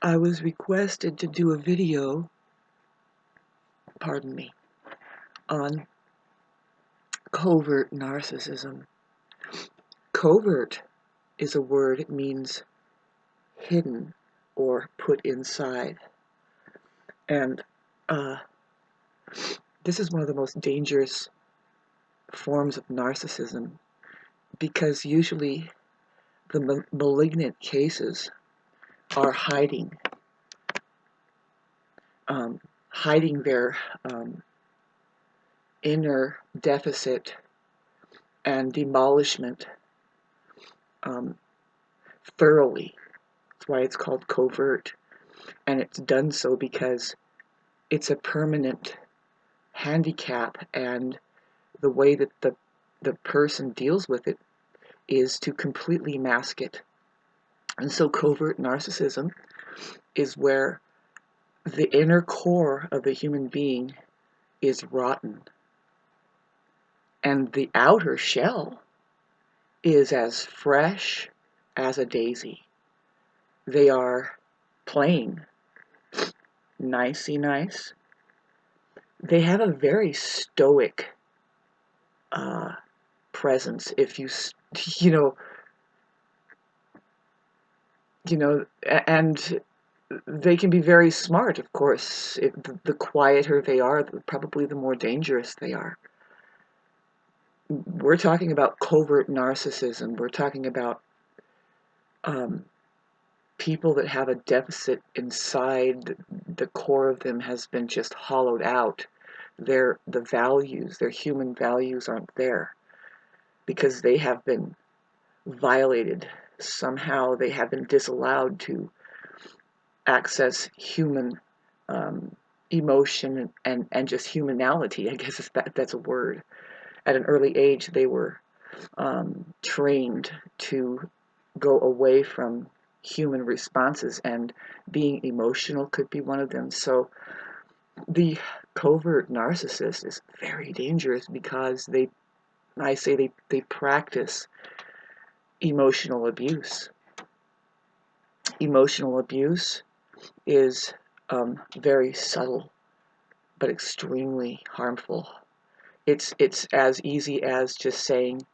I was requested to do a video, pardon me, on covert narcissism. Covert is a word, it means hidden or put inside. And this is one of the most dangerous forms of narcissism, because usually the malignant cases are hiding their inner deficit and demolishment thoroughly. That's why it's called covert, and it's done so because it's a permanent handicap, and the way that the person deals with it is to completely mask it. And so covert narcissism is where the inner core of the human being is rotten, and the outer shell is as fresh as a daisy. They are plain, nicey nice. They have a very stoic presence. If and they can be very smart, of course. The quieter they are, probably the more dangerous they are. We're talking about covert narcissism. We're talking about people that have a deficit inside. The core of them has been just hollowed out. The values, their human values, aren't there because they have been violated. Somehow they have been disallowed to access human emotion and just humanality, I guess that's a word. At an early age, they were trained to go away from human responses, and being emotional could be one of them. So the covert narcissist is very dangerous because they practice emotional abuse. Emotional abuse is very subtle but extremely harmful. It's as easy as just saying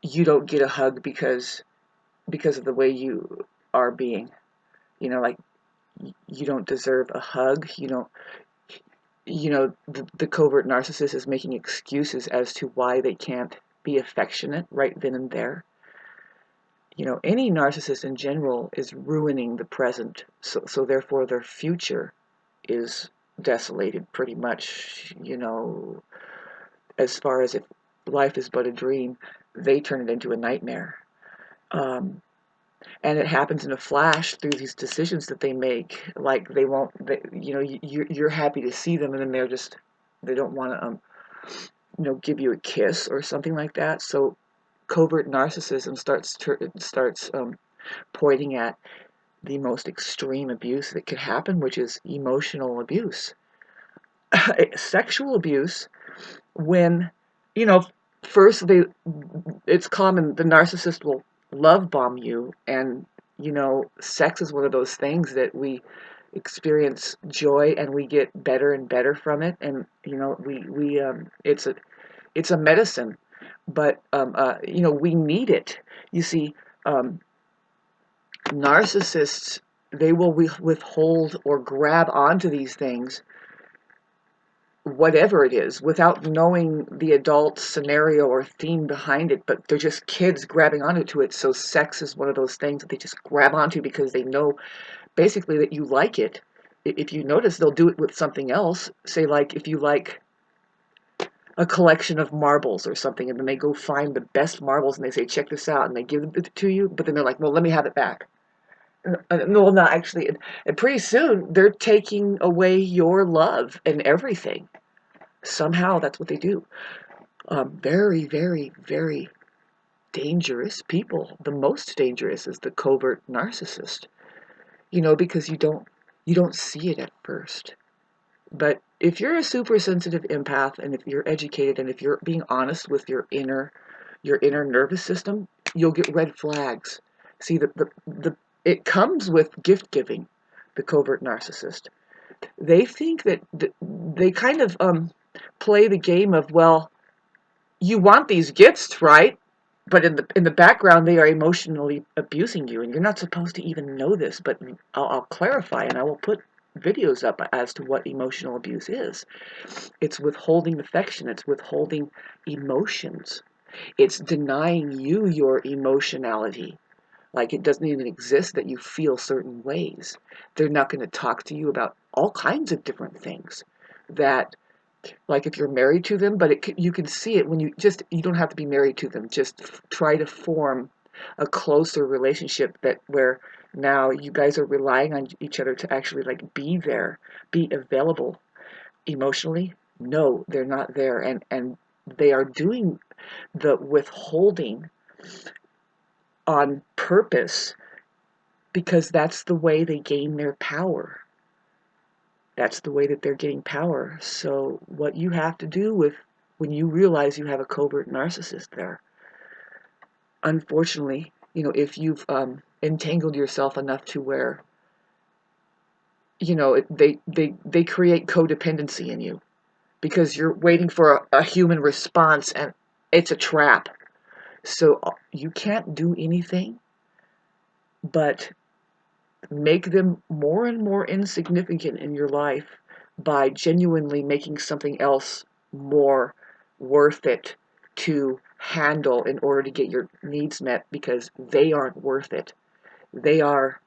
you don't get a hug because of the way you are being. Like, you don't deserve a hug. The covert narcissist is making excuses as to why they can't be affectionate right then and there. Any narcissist in general is ruining the present, so therefore their future is desolated pretty much. As far as if life is but a dream, they turn it into a nightmare. And it happens in a flash through these decisions that they make. Like, you're happy to see them, and then they don't want to give you a kiss or something like that. So covert narcissism starts pointing at the most extreme abuse that could happen, which is emotional abuse. Sexual abuse, when, first it's common, the narcissist will love bomb you, and, sex is one of those things that we experience joy and we get better and better from it, and, it's a medicine, but, we need it. You see, narcissists, they will withhold or grab onto these things, whatever it is, without knowing the adult scenario or theme behind it, but they're just kids grabbing onto it. So sex is one of those things that they just grab onto because they know basically that you like it. If you notice, they'll do it with something else. Say, like, if you like a collection of marbles or something, and then they go find the best marbles and they say, check this out, and they give it to you, but then they're like, well, let me have it back. No, not actually. And pretty soon they're taking away your love and everything. Somehow that's what they do. Very, very, very dangerous people. The most dangerous is the covert narcissist. Because you don't see it at first. But if you're a super sensitive empath, and if you're educated, and if you're being honest with your inner nervous system, you'll get red flags. See, it comes with gift giving. the covert narcissist. They think that they kind of play the game of, well, you want these gifts, right? But in the background, they are emotionally abusing you, and you're not supposed to even know this. But I'll clarify, and I will put videos up as to what emotional abuse is. It's withholding affection. It's withholding emotions. It's denying you your emotionality. Like it doesn't even exist that you feel certain ways. They're not going to talk to you about all kinds of different things that, like if you're married to them, but you can see it when you don't have to be married to them. Just try to form a closer relationship where now you guys are relying on each other to actually like be there, be available emotionally. No, they're not there, and they are doing the withholding on purpose because that's the way they gain their power. That's the way that they're getting power. So what you have to do when you realize you have a covert narcissist there, unfortunately, if you've entangled yourself enough to where, they create codependency in you because you're waiting for a human response, and it's a trap. So you can't do anything but make them more and more insignificant in your life by genuinely making something else more worth it to handle in order to get your needs met, because they aren't worth it. They are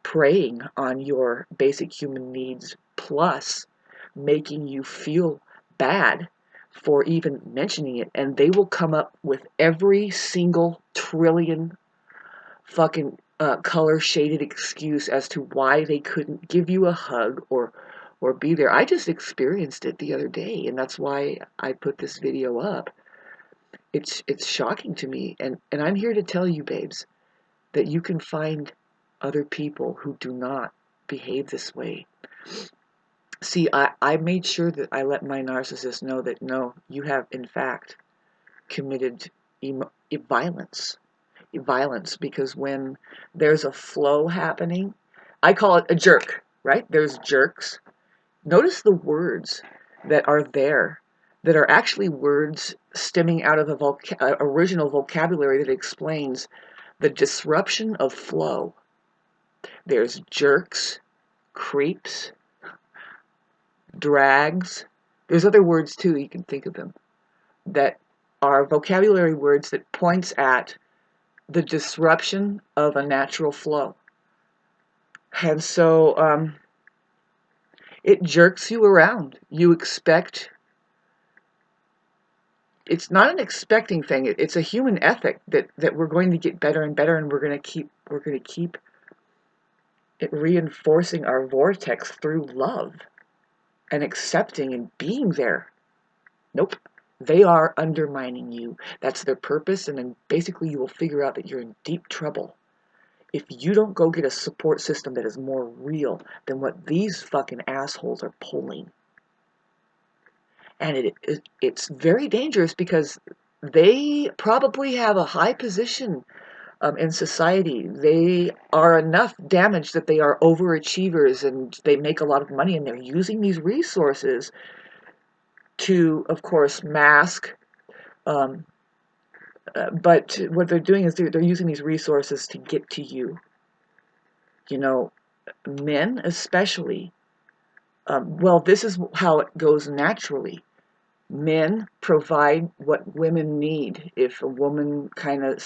preying on your basic human needs, plus making you feel bad for even mentioning it. And they will come up with every single trillion fucking color shaded excuse as to why they couldn't give you a hug or be there. I just experienced it the other day, and that's why I put this video up. It's shocking to me, and I'm here to tell you, babes, that you can find other people who do not behave this way. See, I made sure that I let my narcissist know that no, you have in fact committed violence. Violence, because when there's a flow happening, I call it a jerk, right? There's jerks. Notice the words that are there that are actually words stemming out of the original vocabulary that explains the disruption of flow. There's jerks, creeps, drags. There's other words too, you can think of them, that are vocabulary words that points at the disruption of a natural flow. And so it jerks you around. You expect, it's not an expecting thing, it's a human ethic that we're going to get better and better, and we're going to keep it reinforcing our vortex through love and accepting and being there. Nope. They are undermining you. That's their purpose, and then basically you will figure out that you're in deep trouble if you don't go get a support system that is more real than what these fucking assholes are pulling. And it's very dangerous because they probably have a high position in society. They are enough damaged that they are overachievers and they make a lot of money, and they're using these resources to, of course, mask. But what they're doing is they're using these resources to get to you. Men especially. Well, this is how it goes naturally. Men provide what women need. If a woman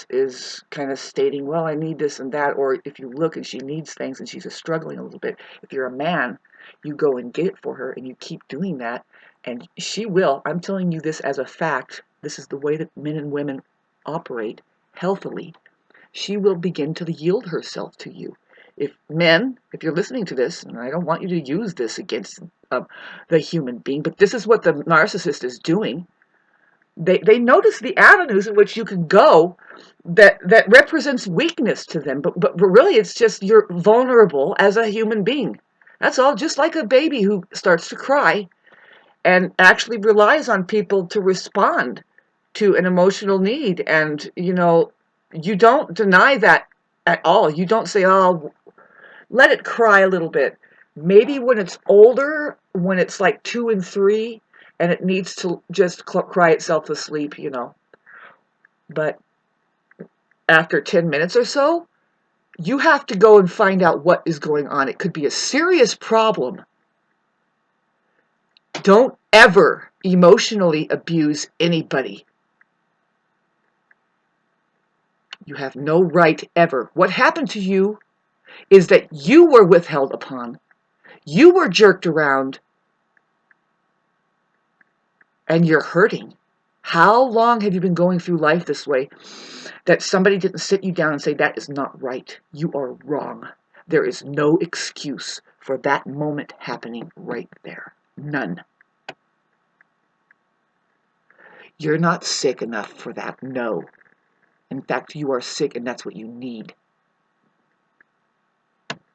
is stating, well, I need this and that, or if you look and she needs things and she's just struggling a little bit, if you're a man, you go and get it for her, and you keep doing that, and she will. I'm telling you this as a fact. This is the way that men and women operate healthily. She will begin to yield herself to you. If you're listening to this, and I don't want you to use this against the human being, but this is what the narcissist is doing. They notice the avenues in which you can go that represents weakness to them, but really it's just you're vulnerable as a human being. That's all. Just like a baby who starts to cry and actually relies on people to respond to an emotional need, and you don't deny that at all. You don't say, oh, Let it cry a little bit. Maybe when it's older, when it's like 2 and 3, and it needs to just cry itself to sleep, But after 10 minutes or so, you have to go and find out what is going on. It could be a serious problem. Don't ever emotionally abuse anybody. You have no right ever. What happened to you is that you were withheld upon. You were jerked around, and you're hurting. How long have you been going through life this way that somebody didn't sit you down and say, that is not right. You are wrong. There is no excuse for that moment happening right there. None. You're not sick enough for that. No. In fact, you are sick, and that's what you need.